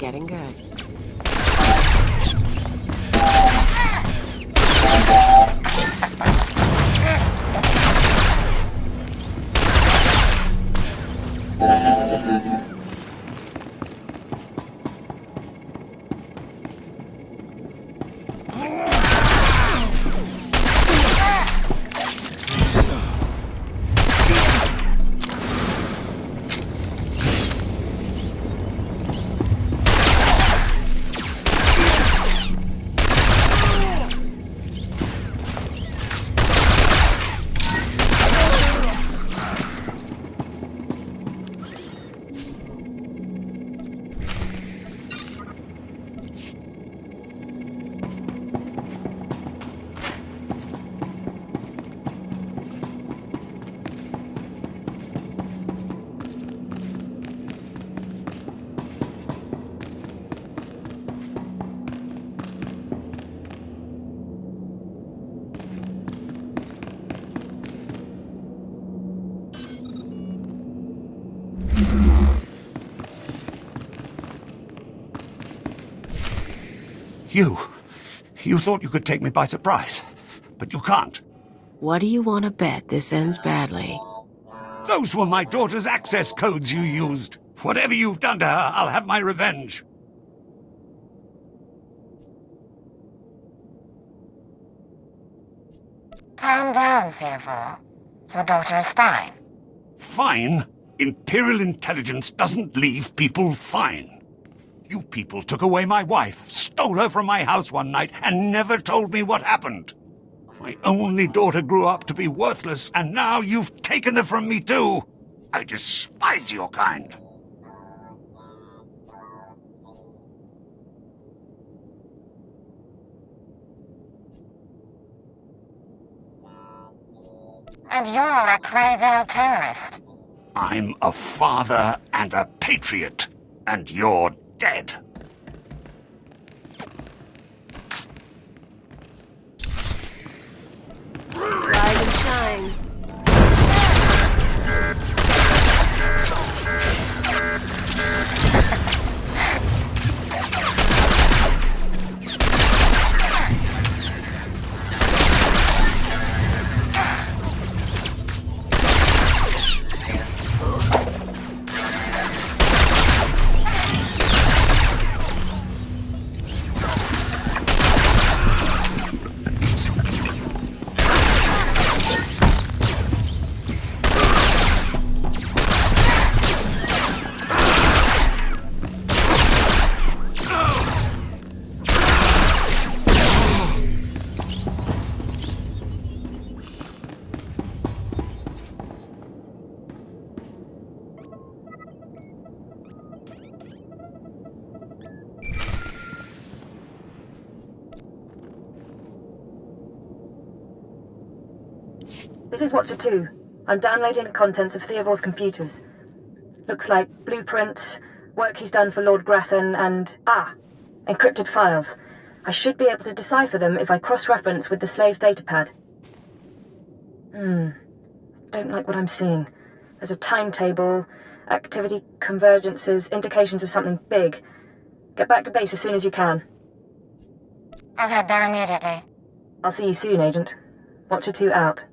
getting good. You thought you could take me by surprise, but you can't. What do you want to bet this ends badly? Those were my daughter's access codes you used. Whatever you've done to her, I'll have my revenge. Calm down, Theodore. Your daughter is fine. Fine? Imperial intelligence doesn't leave people fine. You people took away my wife, stole her from my house one night, and never told me what happened. My only daughter grew up to be worthless, and now you've taken her from me too. I despise your kind. And you're a crazy old terrorist. I'm a father and a patriot, and you're dead. Rise and shine. This is Watcher 2. I'm downloading the contents of Theovor's computers. Looks like blueprints, work he's done for Lord Grathan, and... encrypted files. I should be able to decipher them if I cross-reference with the slave's datapad. Don't like what I'm seeing. There's a timetable, activity convergences, indications of something big. Get back to base as soon as you can. I'll head there immediately. I'll see you soon, Agent. Watcher 2 out.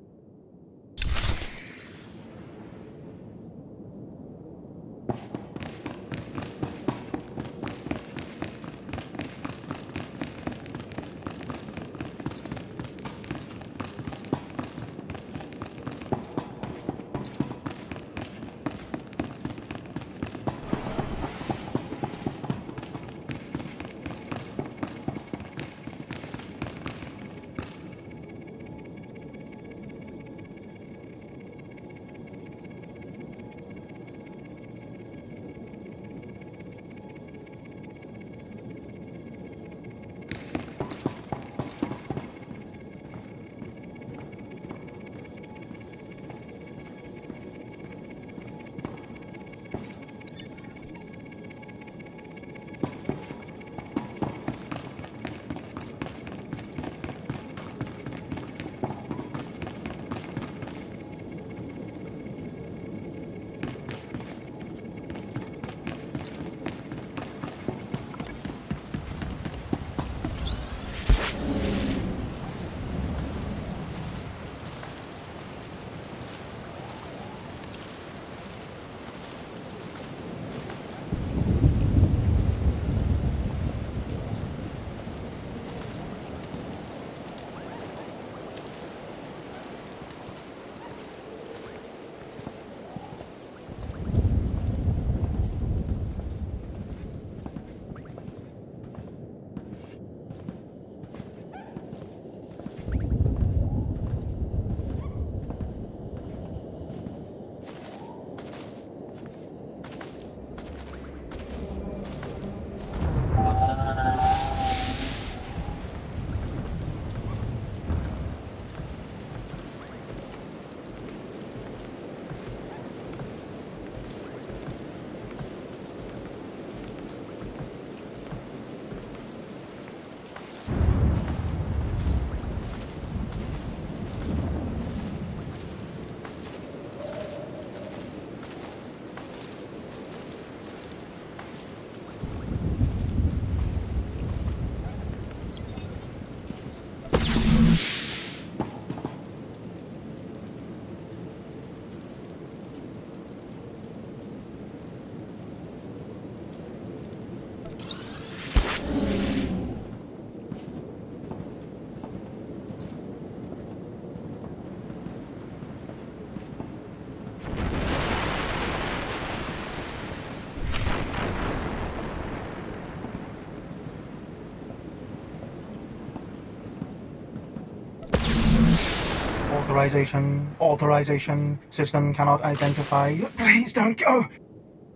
Authorization. System cannot identify. Please don't go.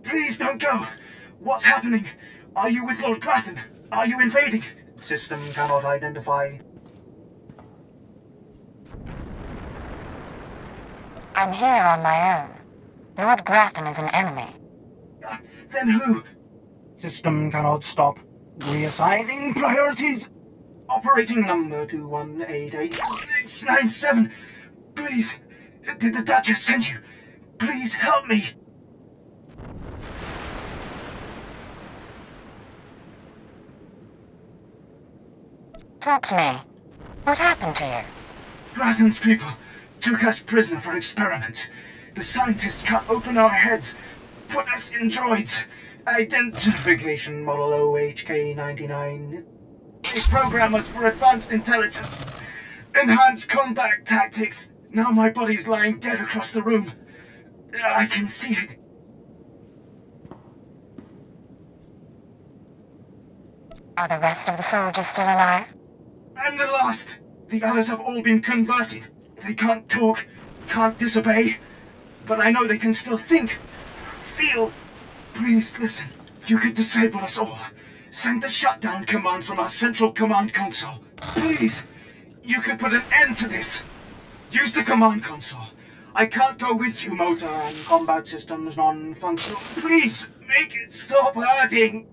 Please don't go. What's happening? Are you with Lord Grathan? Are you invading? System cannot identify. I'm here on my own. Lord Grathan is an enemy. Then who? System cannot stop. Reassigning priorities. Operating number 2188697. Please, did the Duchess send you? Please help me. Talk to me. What happened to you? Grathan's people took us prisoner for experiments. The scientists cut open our heads, put us in droids. Identification model OHK99. They program us for advanced intelligence. Enhanced combat tactics. Now my body's lying dead across the room. I can see it. Are the rest of the soldiers still alive? I'm the last. The others have all been converted. They can't talk, can't disobey. But I know they can still think, feel. Please listen. You could disable us all. Send the shutdown command from our central command console. Please. You could put an end to this. Use the command console. I can't go with you, motor and combat systems non-functional. Please, make it stop hurting.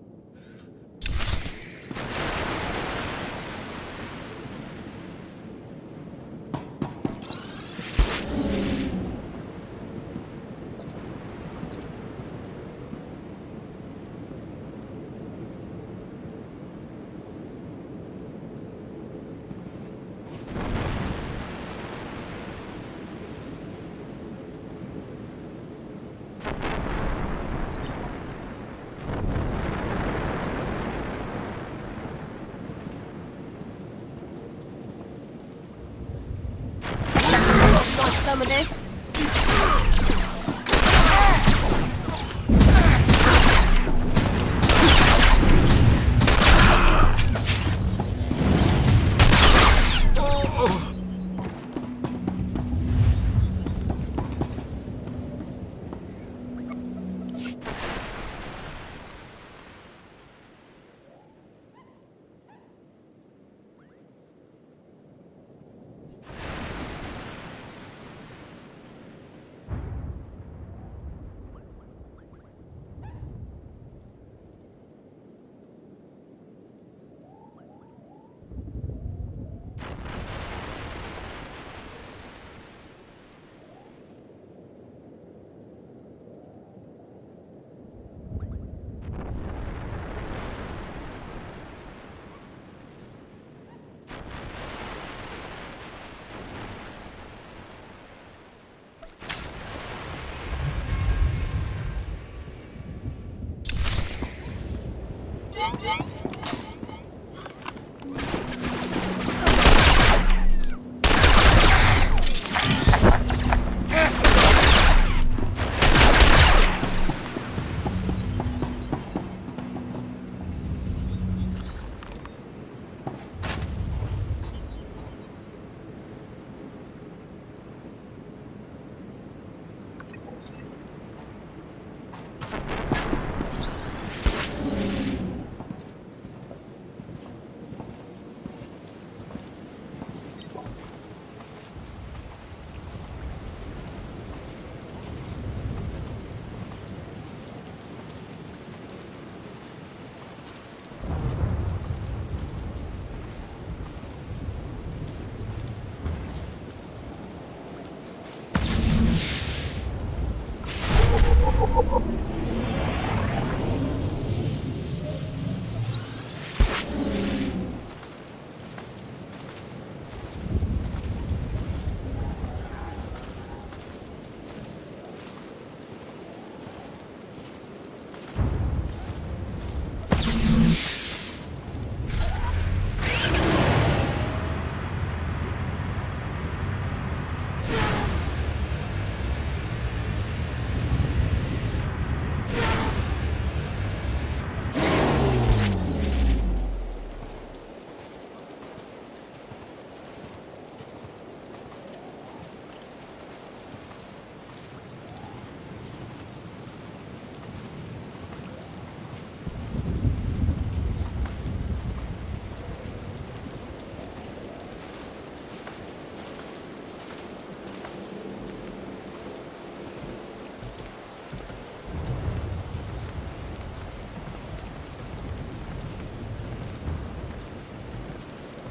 Want some of this?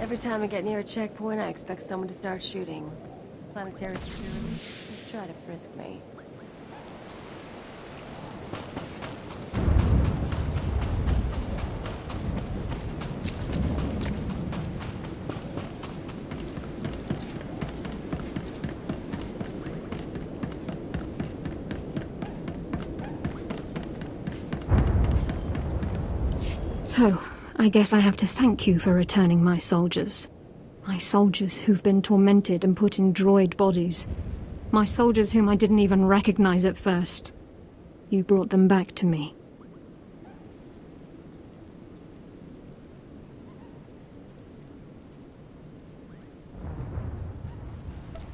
Every time I get near a checkpoint, I expect someone to start shooting. Planetary security, just try to frisk me. So, I guess I have to thank you for returning my soldiers. My soldiers who've been tormented and put in droid bodies. My soldiers whom I didn't even recognize at first. You brought them back to me.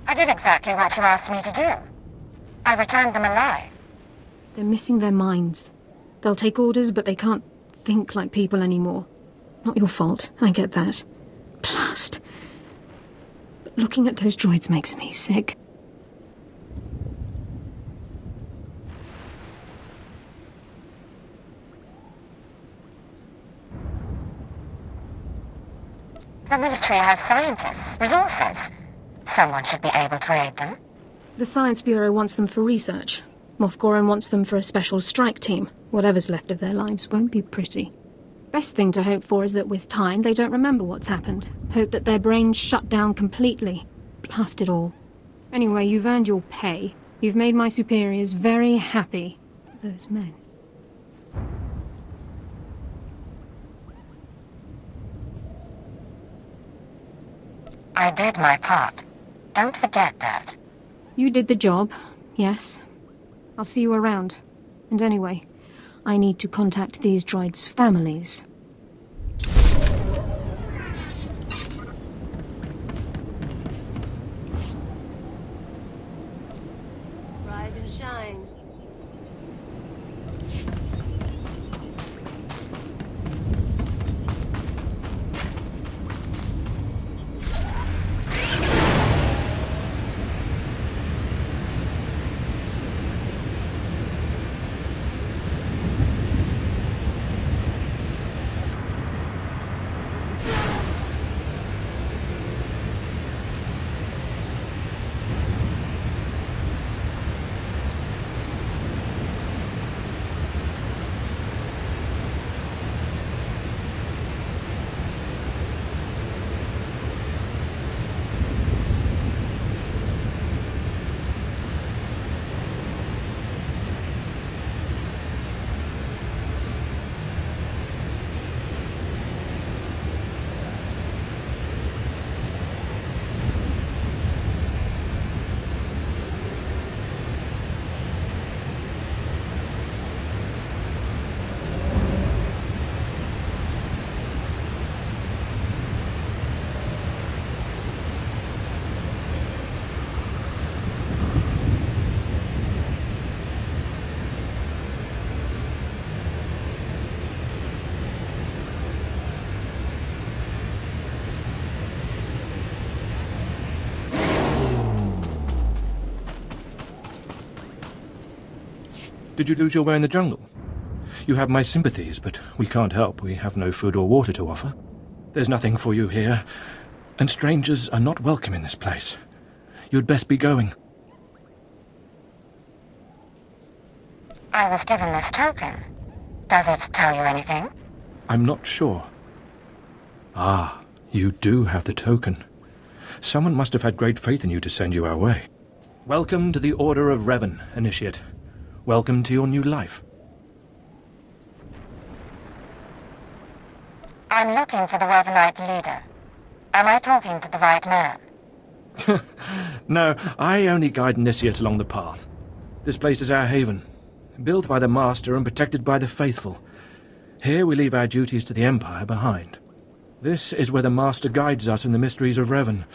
I did exactly what you asked me to do. I returned them alive. They're missing their minds. They'll take orders, but they can't think like people anymore. Not your fault, I get that. Blast. But looking at those droids makes me sick. The military has scientists, resources. Someone should be able to aid them. The Science Bureau wants them for research. Moff Goran wants them for a special strike team. Whatever's left of their lives won't be pretty. Best thing to hope for is that with time they don't remember what's happened. Hope that their brains shut down completely. Blast it all. Anyway, you've earned your pay. You've made my superiors very happy. Those men. I did my part. Don't forget that. You did the job, yes. I'll see you around. And anyway, I need to contact these droids' families. Rise and shine. Did you lose your way in the jungle? You have my sympathies, but we can't help. We have no food or water to offer. There's nothing for you here, and strangers are not welcome in this place. You'd best be going. I was given this token. Does it tell you anything? I'm not sure. Ah, you do have the token. Someone must have had great faith in you to send you our way. Welcome to the Order of Revan, Initiate. Welcome to your new life. I'm looking for the Revanite leader. Am I talking to the right man? No, I only guide Initiate along the path. This place is our haven, built by the Master and protected by the faithful. Here we leave our duties to the Empire behind. This is where the Master guides us in the mysteries of Revan,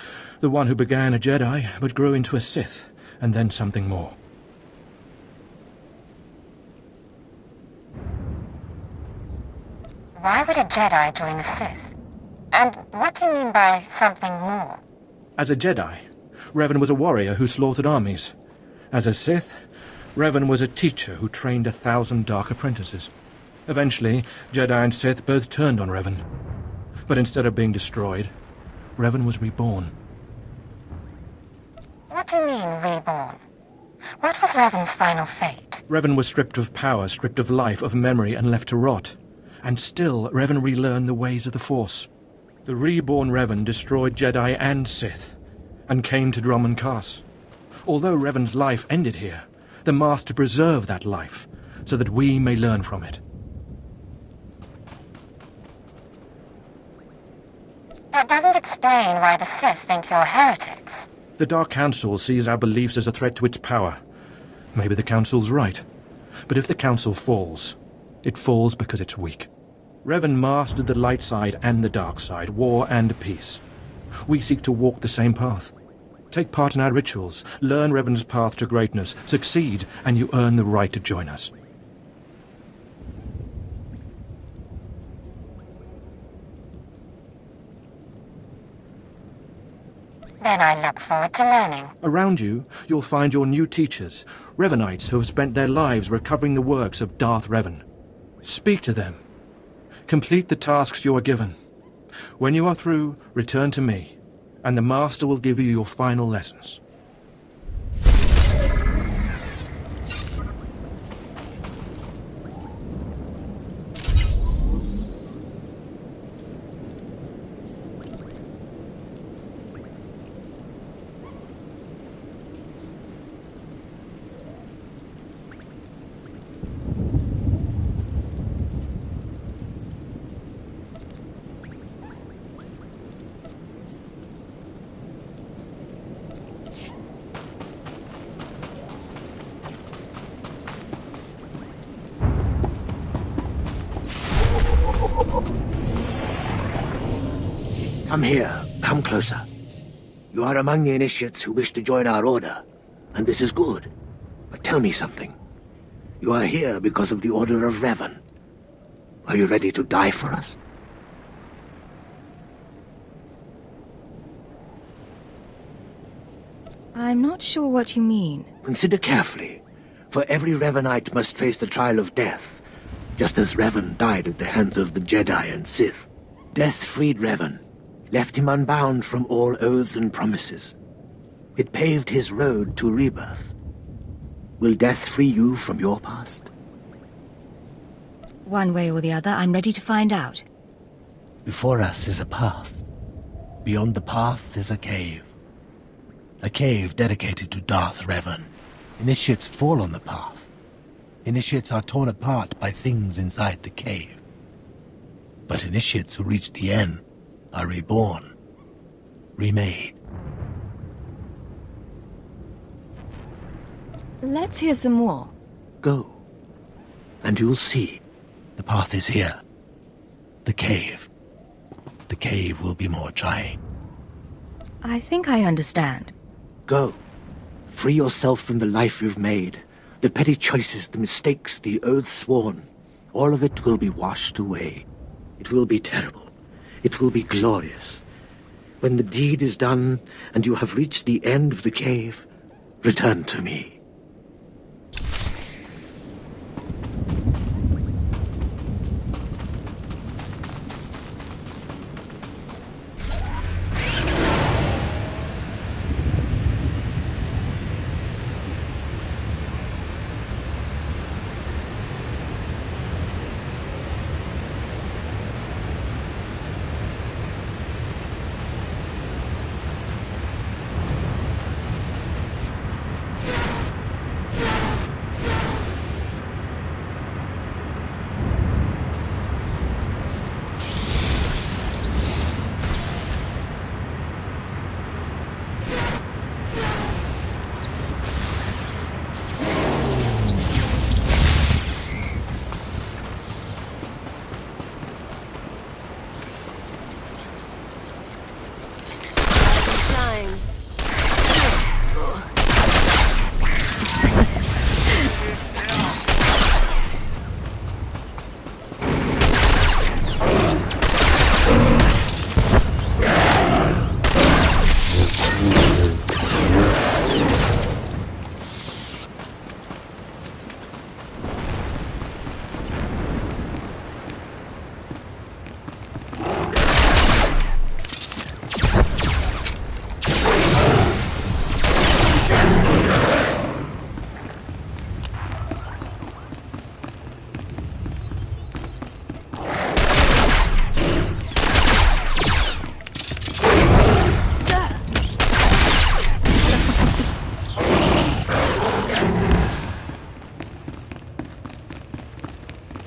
the one who began a Jedi but grew into a Sith, and then something more. Why would a Jedi join the Sith? And what do you mean by something more? As a Jedi, Revan was a warrior who slaughtered armies. As a Sith, Revan was a teacher who trained 1,000 dark apprentices. Eventually, Jedi and Sith both turned on Revan. But instead of being destroyed, Revan was reborn. What do you mean, reborn? What was Revan's final fate? Revan was stripped of power, stripped of life, of memory, and left to rot. And still, Revan relearned the ways of the Force. The reborn Revan destroyed Jedi and Sith, and came to Dromund Kaas. Although Revan's life ended here, the Master preserved that life, so that we may learn from it. That doesn't explain why the Sith think you're heretics. The Dark Council sees our beliefs as a threat to its power. Maybe the Council's right. But if the Council falls, it falls because it's weak. Revan mastered the light side and the dark side, war and peace. We seek to walk the same path. Take part in our rituals, learn Revan's path to greatness, succeed, and you earn the right to join us. Then I look forward to learning. Around you, you'll find your new teachers, Revanites who have spent their lives recovering the works of Darth Revan. Speak to them. Complete the tasks you are given. When you are through, return to me, and the Master will give you your final lessons. Come here. Come closer. You are among the initiates who wish to join our order, and this is good. But tell me something. You are here because of the Order of Revan. Are you ready to die for us? I'm not sure what you mean. Consider carefully, for every Revanite must face the trial of death, just as Revan died at the hands of the Jedi and Sith. Death freed Revan, left him unbound from all oaths and promises. It paved his road to rebirth. Will death free you from your past? One way or the other, I'm ready to find out. Before us is a path. Beyond the path is a cave. A cave dedicated to Darth Revan. Initiates fall on the path. Initiates are torn apart by things inside the cave. But initiates who reach the end are reborn, remade. Let's hear some more. Go, and you'll see. The path is here. The cave. The cave will be more trying. I think I understand. Go. Free yourself from the life you've made. The petty choices, the mistakes, the oaths sworn. All of it will be washed away. It will be terrible. It will be glorious. When the deed is done, and you have reached the end of the cave, return to me.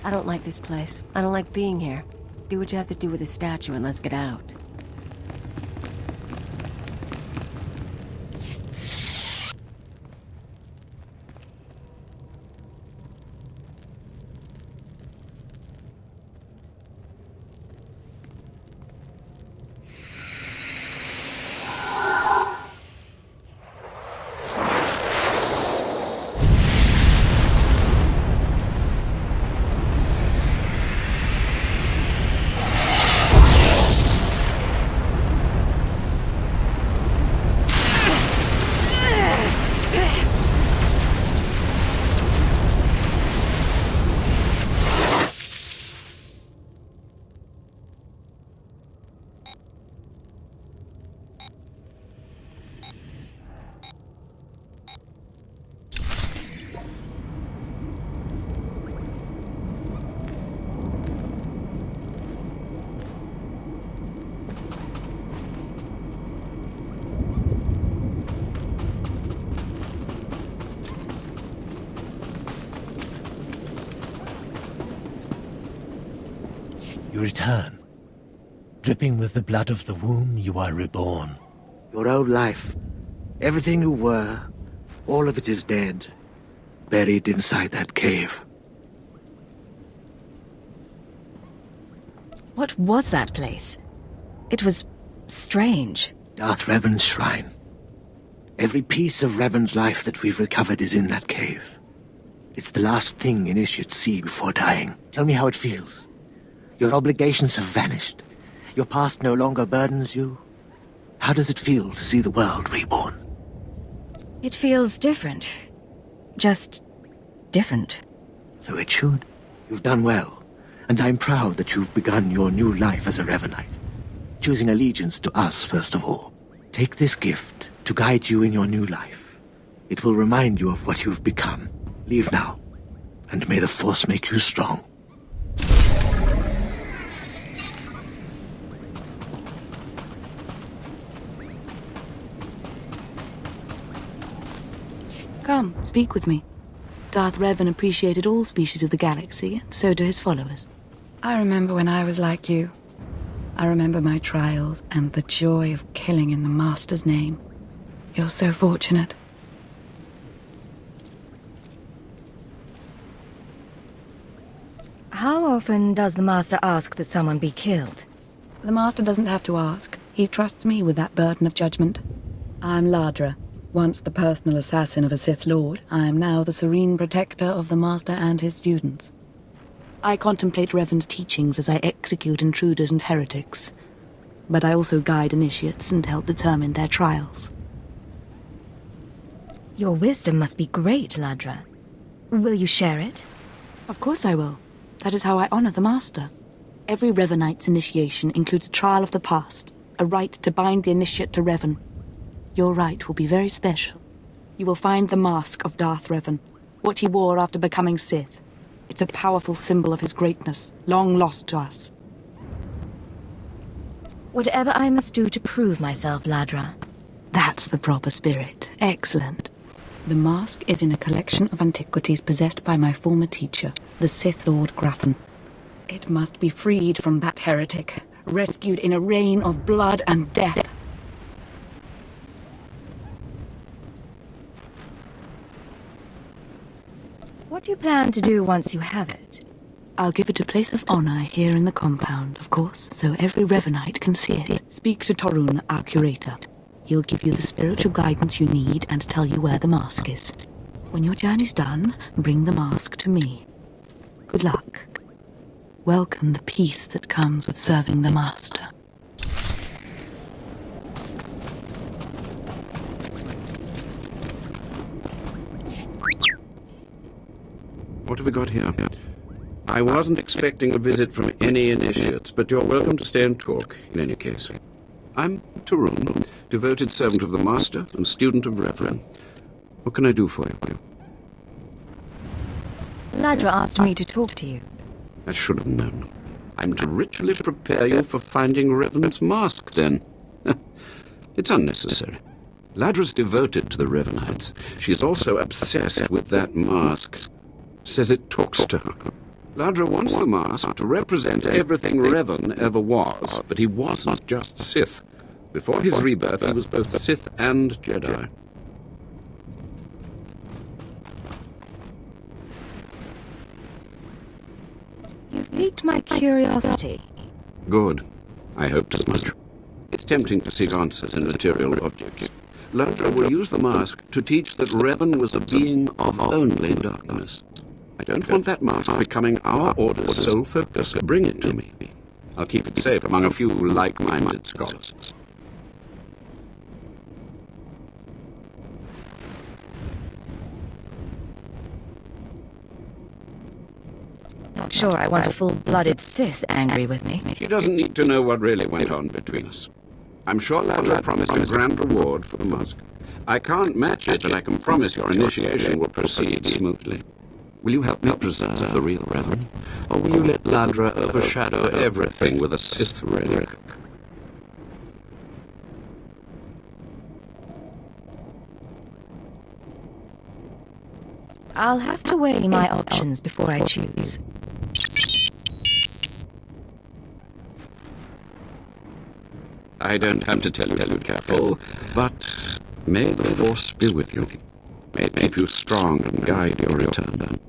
I don't like this place. I don't like being here. Do what you have to do with the statue and let's get out. You return. Dripping with the blood of the womb, you are reborn. Your old life, everything you were, all of it is dead, buried inside that cave. What was that place? It was strange. Darth Revan's shrine. Every piece of Revan's life that we've recovered is in that cave. It's the last thing initiates see before dying. Tell me how it feels. Your obligations have vanished. Your past no longer burdens you. How does it feel to see the world reborn? It feels different. Just different. So it should. You've done well, and I'm proud that you've begun your new life as a Revanite, choosing allegiance to us first of all. Take this gift to guide you in your new life. It will remind you of what you've become. Leave now, and may the Force make you strong. Come, speak with me. Darth Revan appreciated all species of the galaxy, and so do his followers. I remember when I was like you. I remember my trials and the joy of killing in the Master's name. You're so fortunate. How often does the Master ask that someone be killed? The Master doesn't have to ask. He trusts me with that burden of judgment. I'm Ladra. Once the personal assassin of a Sith Lord, I am now the serene protector of the Master and his students. I contemplate Revan's teachings as I execute intruders and heretics, but I also guide initiates and help determine their trials. Your wisdom must be great, Ladra. Will you share it? Of course I will. That is how I honor the Master. Every Revanite's initiation includes a trial of the past, a rite to bind the initiate to Revan. Your rite will be very special. You will find the mask of Darth Revan, what he wore after becoming Sith. It's a powerful symbol of his greatness, long lost to us. Whatever I must do to prove myself, Ladra. That's the proper spirit. Excellent. The mask is in a collection of antiquities possessed by my former teacher, the Sith Lord Grathan. It must be freed from that heretic, rescued in a rain of blood and death. What do you plan to do once you have it? I'll give it a place of honor here in the compound, of course, so every Revanite can see it. Speak to Torun, our curator. He'll give you the spiritual guidance you need and tell you where the mask is. When your journey's done, bring the mask to me. Good luck. Welcome the peace that comes with serving the Master. What have we got here? I wasn't expecting a visit from any initiates, but you're welcome to stay and talk, in any case. I'm Torun, devoted servant of the Master and student of Revan. What can I do for you? Ladra asked me to talk to you. I should have known. I'm to ritually prepare you for finding Revan's mask, then. It's unnecessary. Ladra's devoted to the Revanites. She's also obsessed with that mask. Says it talks to her. Ladra wants the mask to represent everything Revan ever was, but he wasn't just Sith. Before his rebirth, he was both Sith and Jedi. You've piqued my curiosity. Good. I hoped as much. It's tempting to seek answers in material objects. Ladra will use the mask to teach that Revan was a being of only darkness. I don't want that mask becoming our Order's sole focus. Bring it to me. I'll keep it safe among a few like-minded scholars. Not sure I want a full-blooded Sith angry with me. She doesn't need to know what really went on between us. I'm sure Ladra promised a grand reward for the mask. I can't match it, but I can promise your initiation will proceed smoothly. Will you help me preserve the real Revan? Or will you let Ladra overshadow everything with a Sith relic? I'll have to weigh my options before I choose. I don't have to tell you to be careful, but may the Force be with you. May it keep you strong and guide your return.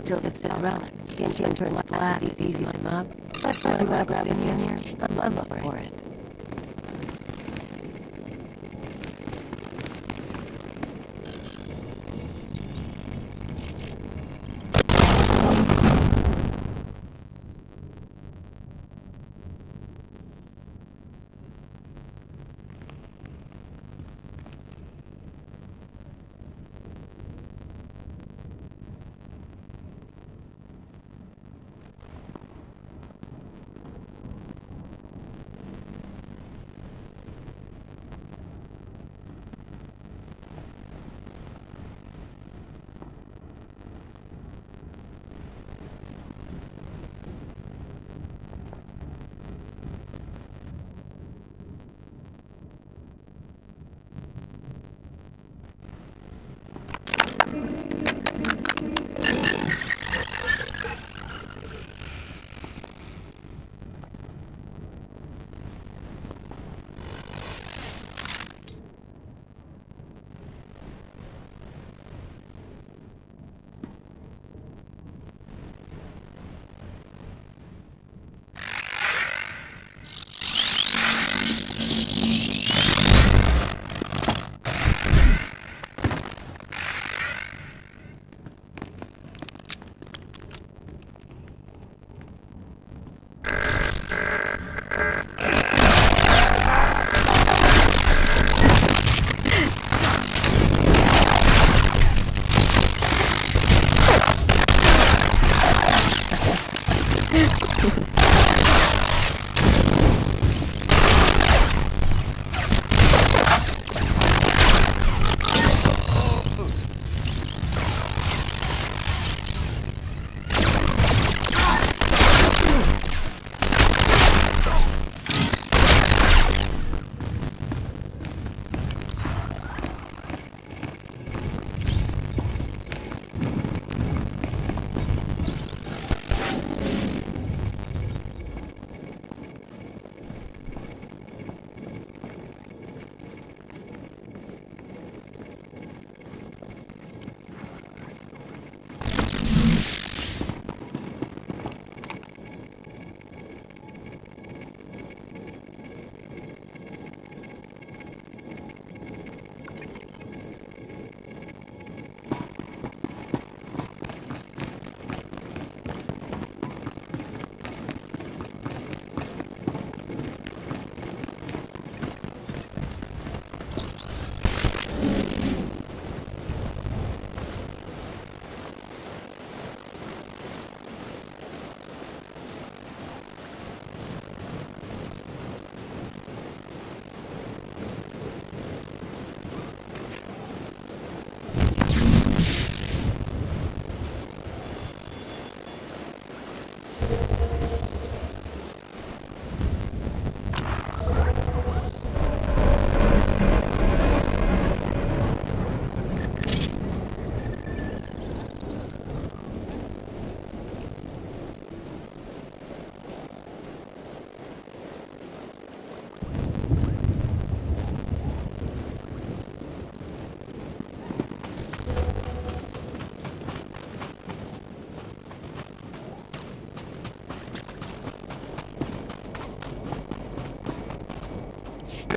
Still sit around. Skin turns black. It's easy to mug. But for whatever gets in here, I'm up for it.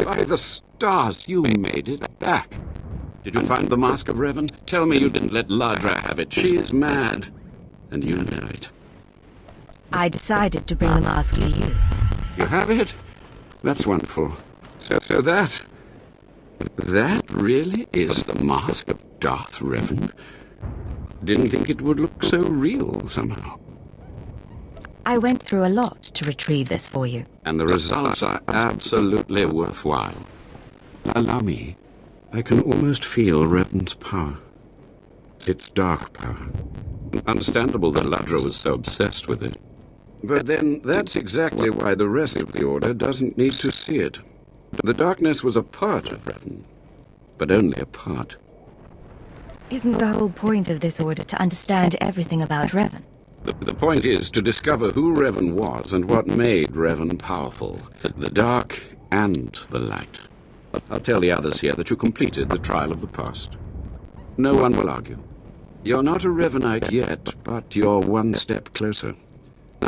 By the stars, you made it back. Did you find the Mask of Revan? Tell me you didn't let Ladra have it. She's mad. And you know it. I decided to bring the mask to you. You have it? That's wonderful. So that really is the Mask of Darth Revan? Didn't think it would look so real somehow. I went through a lot to retrieve this for you. And the results are absolutely worthwhile. Allow me. I can almost feel Revan's power. It's dark power. Understandable that Ladra was so obsessed with it. But then, that's exactly why the rest of the Order doesn't need to see it. The darkness was a part of Revan, but only a part. Isn't the whole point of this order to understand everything about Revan? The point is to discover who Revan was and what made Revan powerful. The dark and the light. I'll tell the others here that you completed the trial of the past. No one will argue. You're not a Revanite yet, but you're one step closer.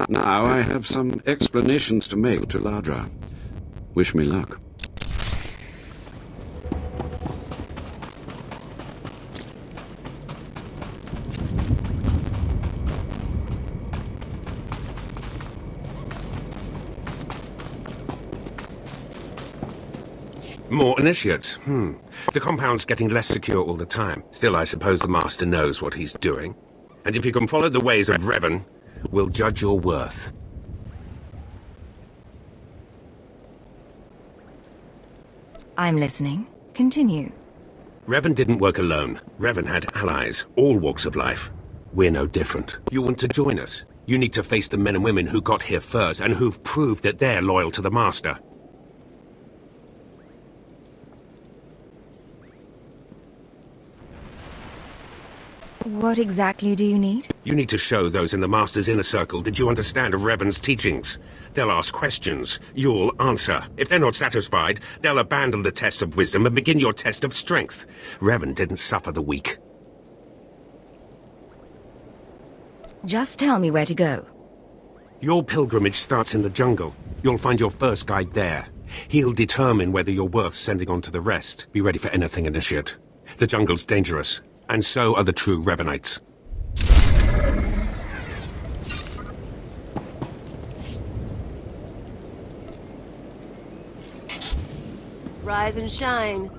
Now I have some explanations to make to Ladra. Wish me luck. More initiates. The compound's getting less secure all the time. Still, I suppose the Master knows what he's doing. And if you can follow the ways of Revan, we'll judge your worth. I'm listening. Continue. Revan didn't work alone. Revan had allies, all walks of life. We're no different. You want to join us? You need to face the men and women who got here first and who've proved that they're loyal to the Master. What exactly do you need? You need to show those in the Master's inner circle that you understand Revan's teachings. They'll ask questions. You'll answer. If they're not satisfied, they'll abandon the test of wisdom and begin your test of strength. Revan didn't suffer the weak. Just tell me where to go. Your pilgrimage starts in the jungle. You'll find your first guide there. He'll determine whether you're worth sending on to the rest. Be ready for anything, Initiate. The jungle's dangerous. And so are the true Revanites. Rise and shine.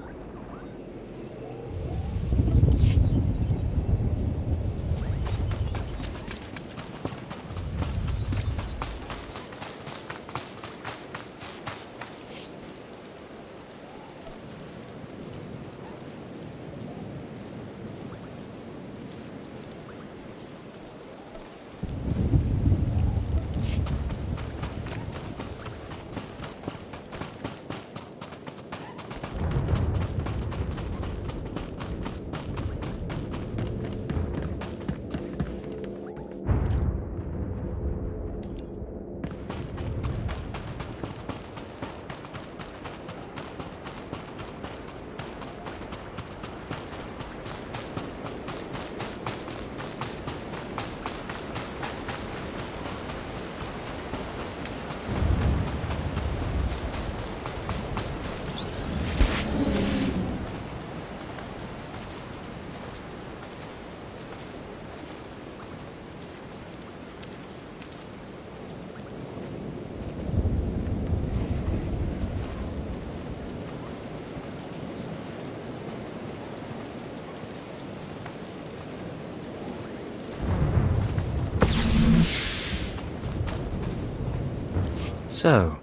So,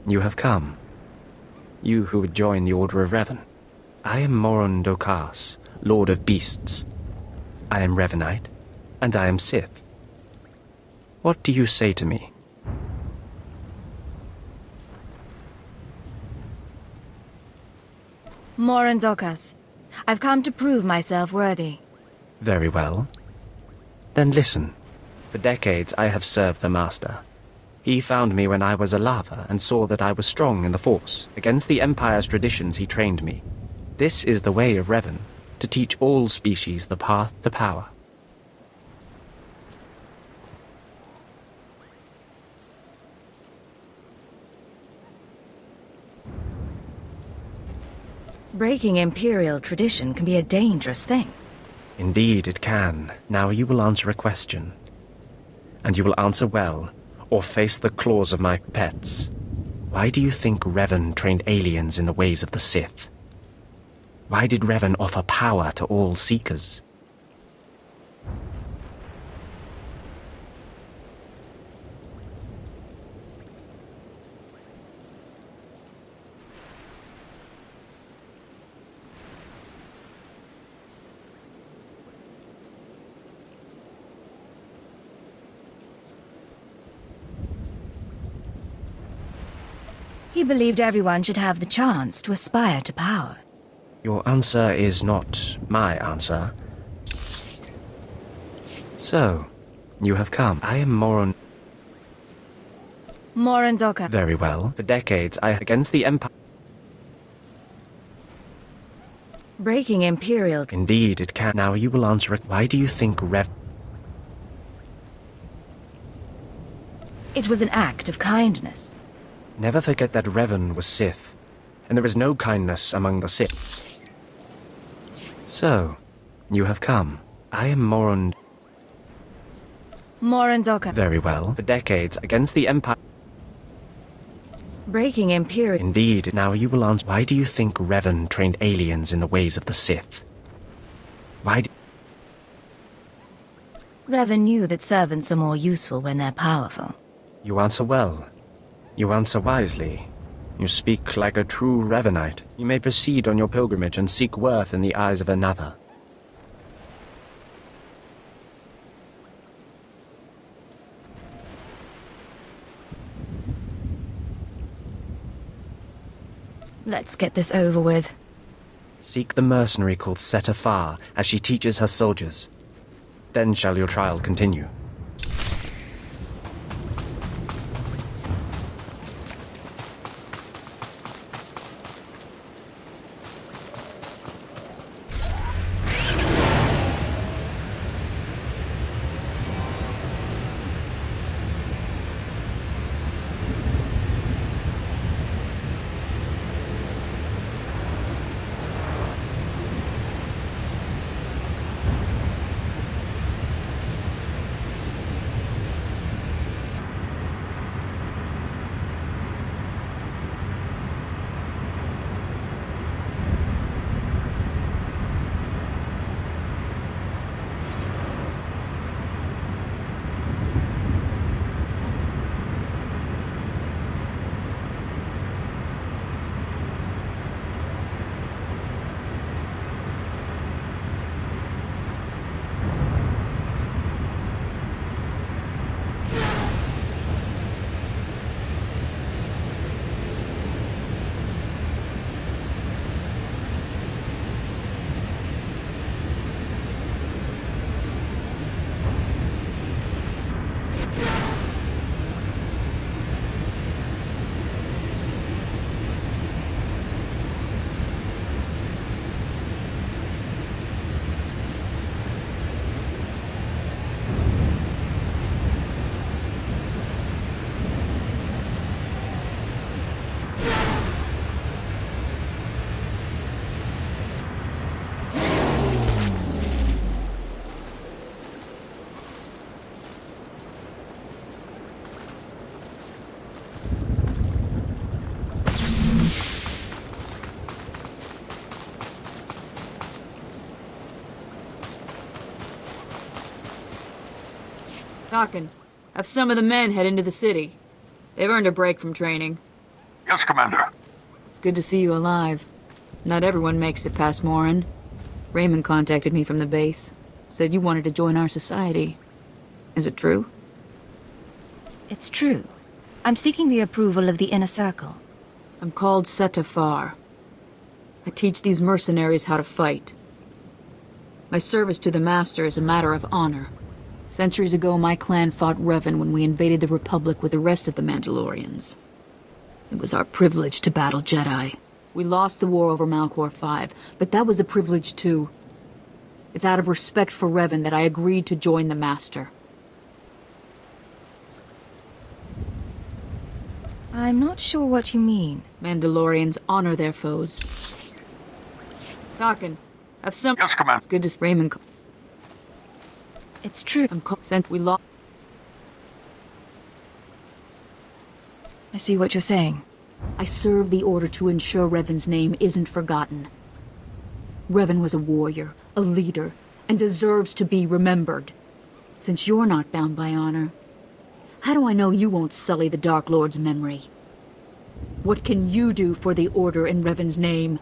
you have come. You who would join the Order of Revan. I am Moron Dokas, Lord of Beasts. I am Revanite, and I am Sith. What do you say to me? Moran Dokas, I've come to prove myself worthy. Very well. Then listen. For decades I have served the Master. He found me when I was a lava and saw that I was strong in the Force. Against the Empire's traditions he trained me. This is the way of Revan, to teach all species the path to power. Breaking Imperial tradition can be a dangerous thing. Indeed it can. Now you will answer a question. And you will answer well, or face the claws of my pets. Why do you think Revan trained aliens in the ways of the Sith? Why did Revan offer power to all Seekers? He believed everyone should have the chance to aspire to power. Your answer is not my answer. So, you have come. I am Moron. Morandoka. Very well. For decades, I against the Empire. Breaking Imperial. Indeed, it can. Now you will answer it. Why do you think It was an act of kindness. Never forget that Revan was Sith, and there is no kindness among the Sith. So, you have come. I am Morandoka. Very well. For decades, against the Empire. Breaking Imperial. Indeed. Now you will answer. Why do you think Revan trained aliens in the ways of the Sith? Why do... Revan knew that servants are more useful when they're powerful. You answer well. You answer wisely. You speak like a true Revanite. You may proceed on your pilgrimage and seek worth in the eyes of another. Let's get this over with. Seek the mercenary called Setafar as she teaches her soldiers. Then shall your trial continue. Talking. Have some of the men head into the city. They've earned a break from training. Yes, Commander. It's good to see you alive. Not everyone makes it past Morin. Raymond contacted me from the base. Said you wanted to join our society. Is it true? It's true. I'm seeking the approval of the Inner Circle. I'm called Setafar. I teach these mercenaries how to fight. My service to the Master is a matter of honor. Centuries ago, my clan fought Revan when we invaded the Republic with the rest of the Mandalorians. It was our privilege to battle Jedi. We lost the war over Malchor 5, but that was a privilege too. It's out of respect for Revan that I agreed to join the Master. I'm not sure what you mean. Mandalorians honor their foes. Talking. Have some... Yes, Commander. It's good to see Raymond... It's true. I'm sent. We lost. I see what you're saying. I serve the Order to ensure Revan's name isn't forgotten. Revan was a warrior, a leader, and deserves to be remembered. Since you're not bound by honor, how do I know you won't sully the Dark Lord's memory? What can you do for the Order in Revan's name?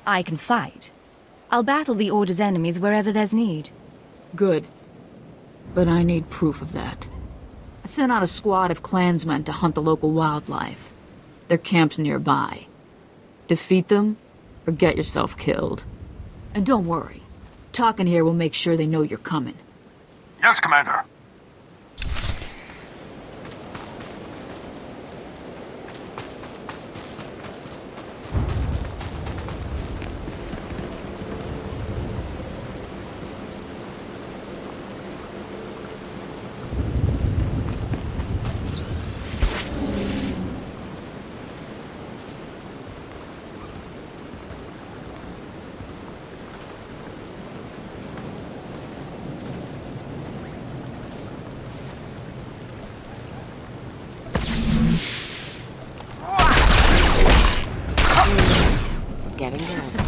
I can fight. I'll battle the Order's enemies wherever there's need. Good. But I need proof of that. sent out a squad of clansmen to hunt the local wildlife. They're camped nearby. Defeat them, or get yourself killed. And don't worry. Talking here will make sure they know you're coming. Yes, Commander. Getting good.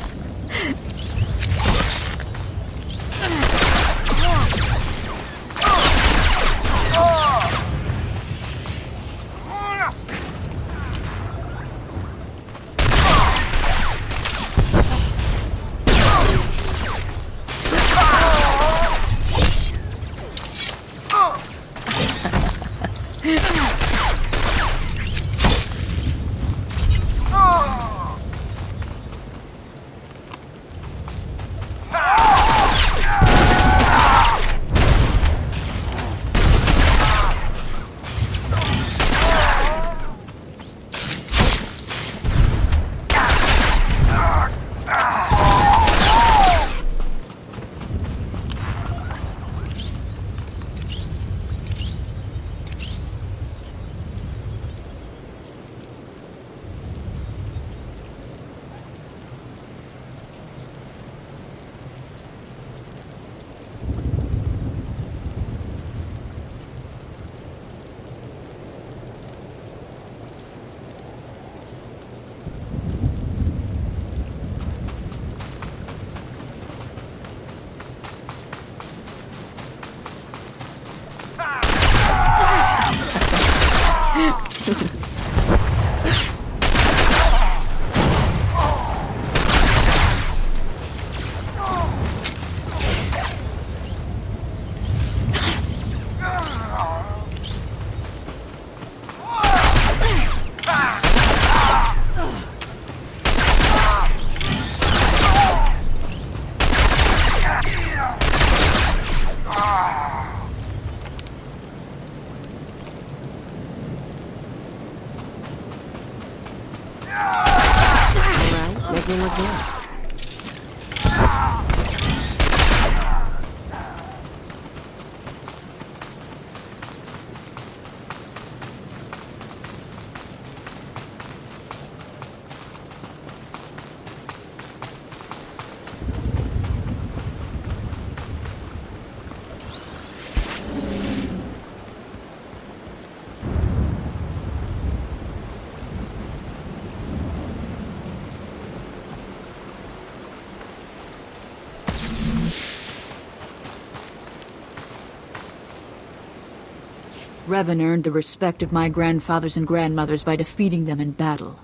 Revan earned the respect of my grandfathers and grandmothers by defeating them in battle.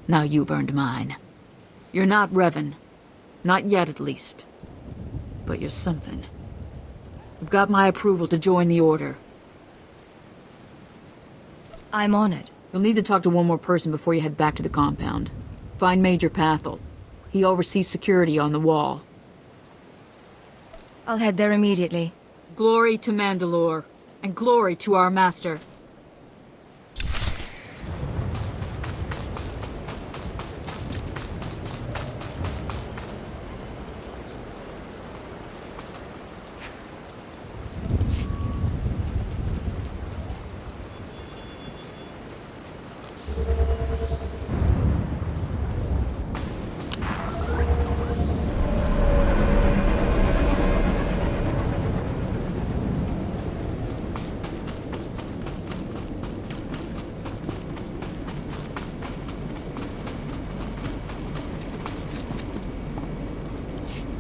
Now you've earned mine. You're not Revan. Not yet, at least. But you're something. You've got my approval to join the Order. I'm honored. You'll need to talk to one more person before you head back to the compound. Find Major Pathel. He oversees security on the wall. I'll head there immediately. Glory to Mandalore. And glory to our master.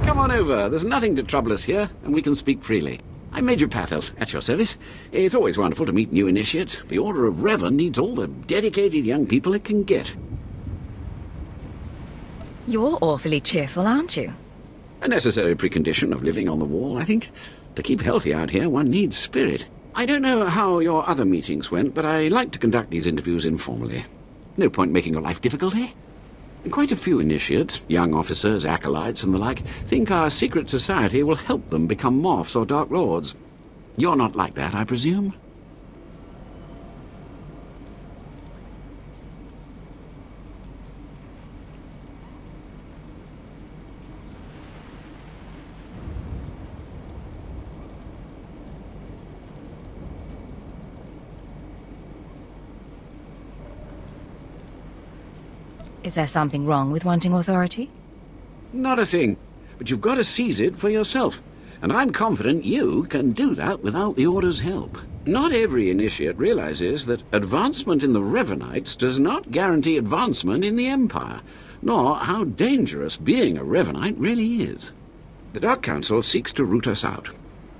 Come on over. There's nothing to trouble us here, and we can speak freely. I'm Major Pathel, at your service. It's always wonderful to meet new initiates. The Order of Revan needs all the dedicated young people it can get. You're awfully cheerful, aren't you? A necessary precondition of living on the wall, I think. To keep healthy out here, one needs spirit. I don't know how your other meetings went, but I like to conduct these interviews informally. No point making your life difficult, eh? Quite a few initiates, young officers, acolytes, and the like, think our secret society will help them become morphs or dark lords. You're not like that, I presume? Is there something wrong with wanting authority? Not a thing. But you've got to seize it for yourself. And I'm confident you can do that without the Order's help. Not every initiate realizes that advancement in the Revenites does not guarantee advancement in the Empire, nor how dangerous being a Revenite really is. The Dark Council seeks to root us out.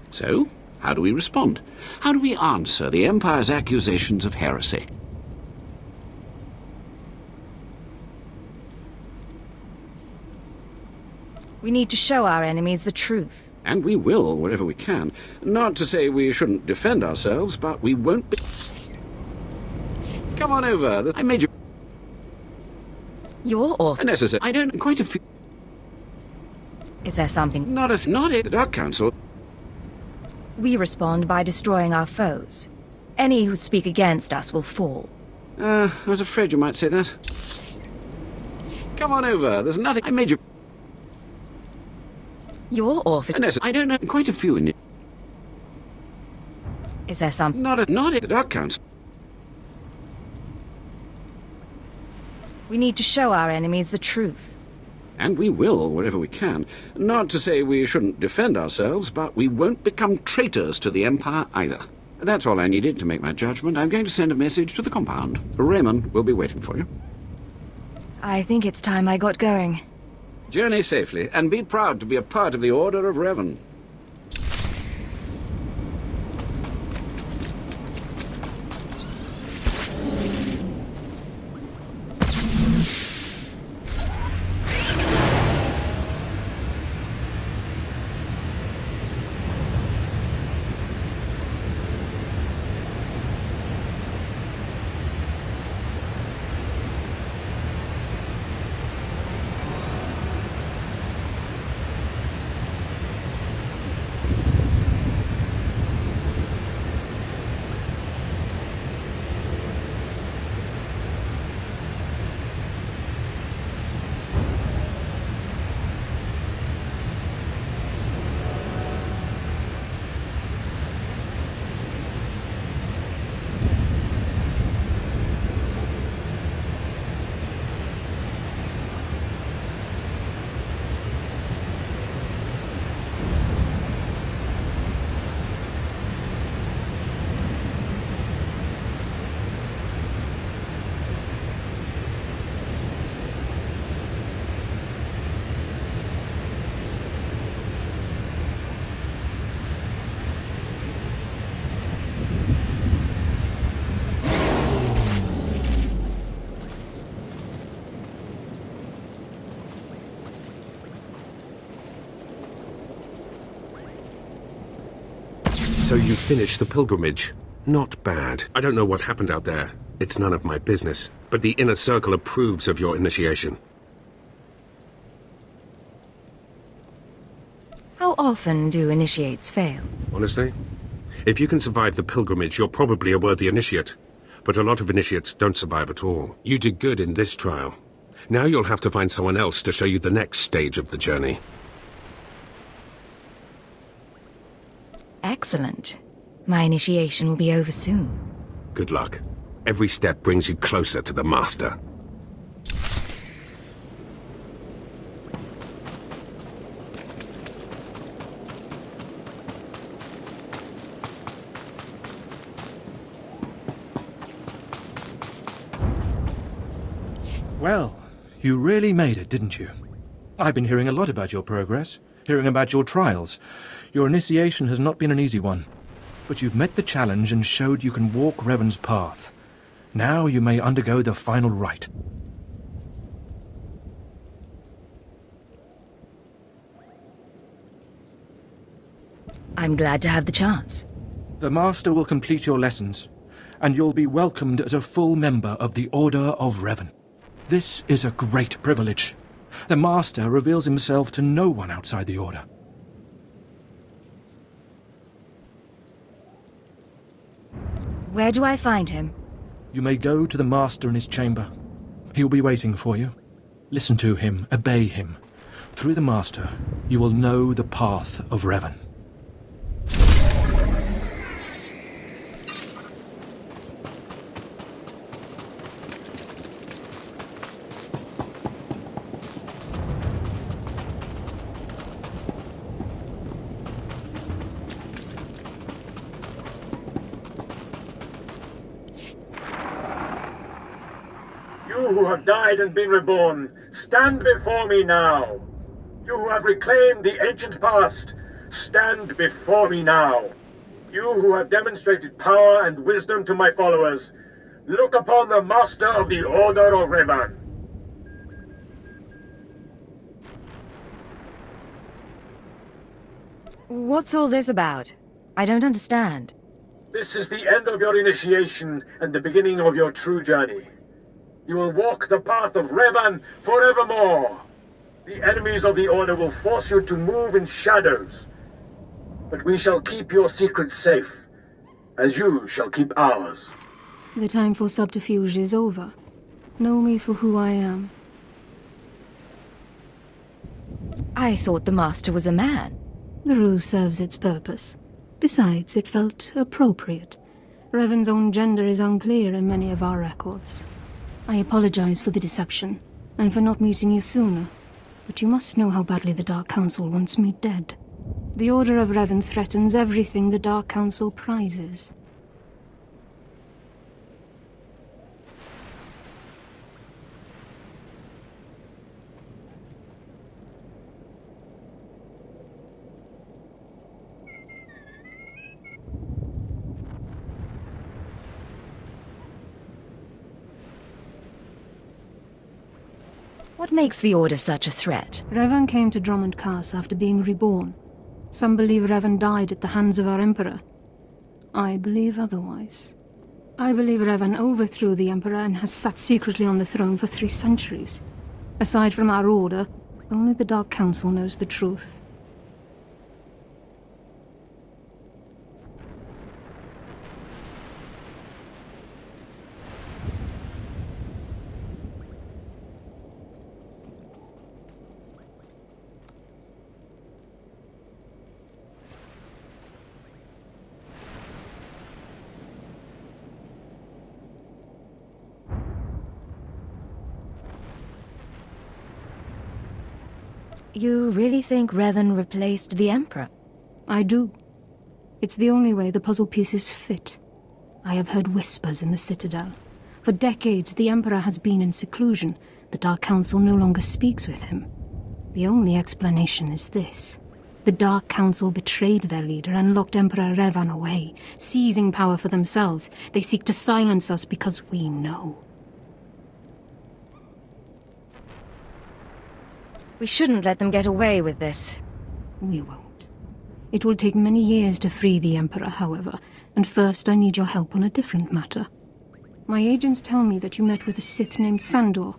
So, how do we respond? How do we answer the Empire's accusations of heresy? We need to show our enemies the truth. And we will, wherever we can. Not to say we shouldn't defend ourselves, but we won't be... Come on over. I made you... You're awful. Unnecessary. I don't... Quite a few... Is there something... Not a... The Dark Council... We respond by destroying our foes. Any who speak against us will fall. I was afraid you might say that. Come on over. There's nothing... I made you... You're awful. I don't know. Quite a few in it. Is there some... Not the Dark Council. We need to show our enemies the truth. And we will, wherever we can. Not to say we shouldn't defend ourselves, but we won't become traitors to the Empire either. That's all I needed to make my judgment. I'm going to send a message to the compound. Raymond will be waiting for you. I think it's time I got going. Journey safely, and be proud to be a part of the Order of Revan. So you finished the pilgrimage. Not bad. I don't know what happened out there. It's none of my business. But the Inner Circle approves of your initiation. How often do initiates fail? Honestly? If you can survive the pilgrimage, you're probably a worthy initiate. But a lot of initiates don't survive at all. You did good in this trial. Now you'll have to find someone else to show you the next stage of the journey. Excellent. My initiation will be over soon. Good luck. Every step brings you closer to the Master. Well, you really made it, didn't you? I've been hearing a lot about your progress, hearing about your trials. Your initiation has not been an easy one, but you've met the challenge and showed you can walk Revan's path. Now you may undergo the final rite. I'm glad to have the chance. The Master will complete your lessons, and you'll be welcomed as a full member of the Order of Revan. This is a great privilege. The Master reveals himself to no one outside the Order. Where do I find him? You may go to the Master in his chamber. He will be waiting for you. Listen to him, obey him. Through the Master, you will know the path of Revan. You who have died and been reborn, stand before me now. You who have reclaimed the ancient past, stand before me now. You who have demonstrated power and wisdom to my followers, look upon the Master of the Order of Revan. What's all this about? I don't understand. This is the end of your initiation and the beginning of your true journey. You will walk the path of Revan forevermore. The enemies of the Order will force you to move in shadows. But we shall keep your secrets safe, as you shall keep ours. The time for subterfuge is over. Know me for who I am. I thought the Master was a man. The ruse serves its purpose. Besides, it felt appropriate. Revan's own gender is unclear in many of our records. I apologize for the deception, and for not meeting you sooner. But you must know how badly the Dark Council wants me dead. The Order of Revan threatens everything the Dark Council prizes. What makes the Order such a threat? Revan came to Drummond Cass after being reborn. Some believe Revan died at the hands of our Emperor. I believe otherwise. I believe Revan overthrew the Emperor and has sat secretly on the throne for 3 centuries. Aside from our Order, only the Dark Council knows the truth. You really think Revan replaced the Emperor? I do. It's the only way the puzzle pieces fit. I have heard whispers in the Citadel. For decades, the Emperor has been in seclusion. The Dark Council no longer speaks with him. The only explanation is this. The Dark Council betrayed their leader and locked Emperor Revan away, seizing power for themselves. They seek to silence us because we know. We shouldn't let them get away with this. We won't. It will take many years to free the Emperor, however, and first I need your help on a different matter. My agents tell me that you met with a Sith named Sandor,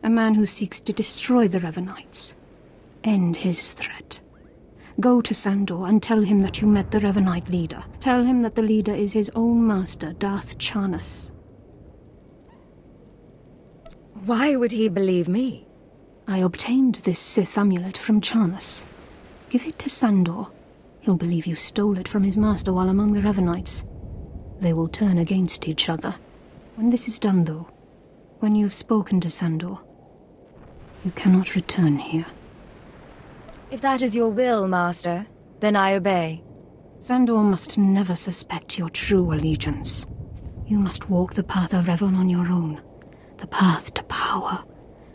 a man who seeks to destroy the Revanites. End his threat. Go to Sandor and tell him that you met the Revanite leader. Tell him that the leader is his own master, Darth Charnas. Why would he believe me? I obtained this Sith amulet from Charnas. Give it to Sandor. He'll believe you stole it from his master while among the Revanites. They will turn against each other. When this is done, though, when you've spoken to Sandor, you cannot return here. If that is your will, Master, then I obey. Sandor must never suspect your true allegiance. You must walk the path of Revan on your own. The path to power.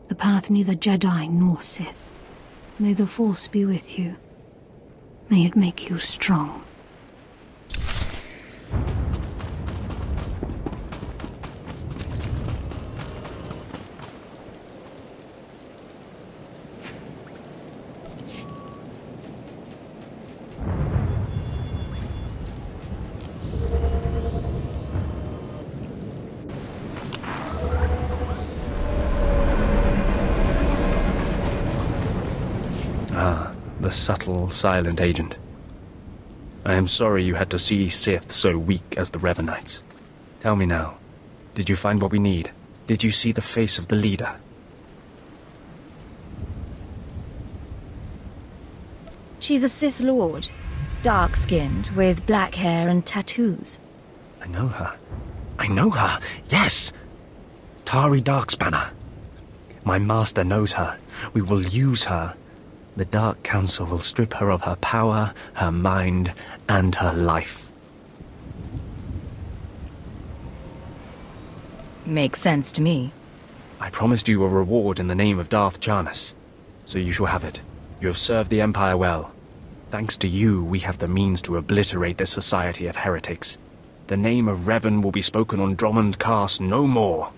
The path neither Jedi nor Sith. May the Force be with you. May it make you strong. a subtle, silent agent. I am sorry you had to see Sith so weak as the Revenites. Tell me now, did you find what we need? Did you see the face of the leader? She's a Sith Lord. Dark-skinned, with black hair and tattoos. I know her. I know her, yes! Tari Darkspanner. My master knows her. We will use her. The Dark Council will strip her of her power, her mind, and her life. Makes sense to me. I promised you a reward in the name of Darth Charnas, so you shall have it. You have served the Empire well. Thanks to you, we have the means to obliterate this society of heretics. The name of Revan will be spoken on Drummond Cast no more.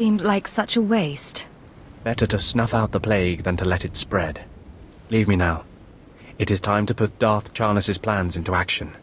Seems like such a waste. Better to snuff out the plague than to let it spread. Leave me now. It is time to put Darth Charnas' plans into action.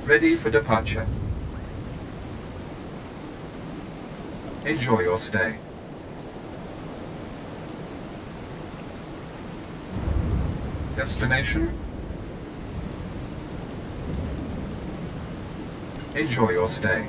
Ready for departure. Enjoy your stay. Destination? Enjoy your stay.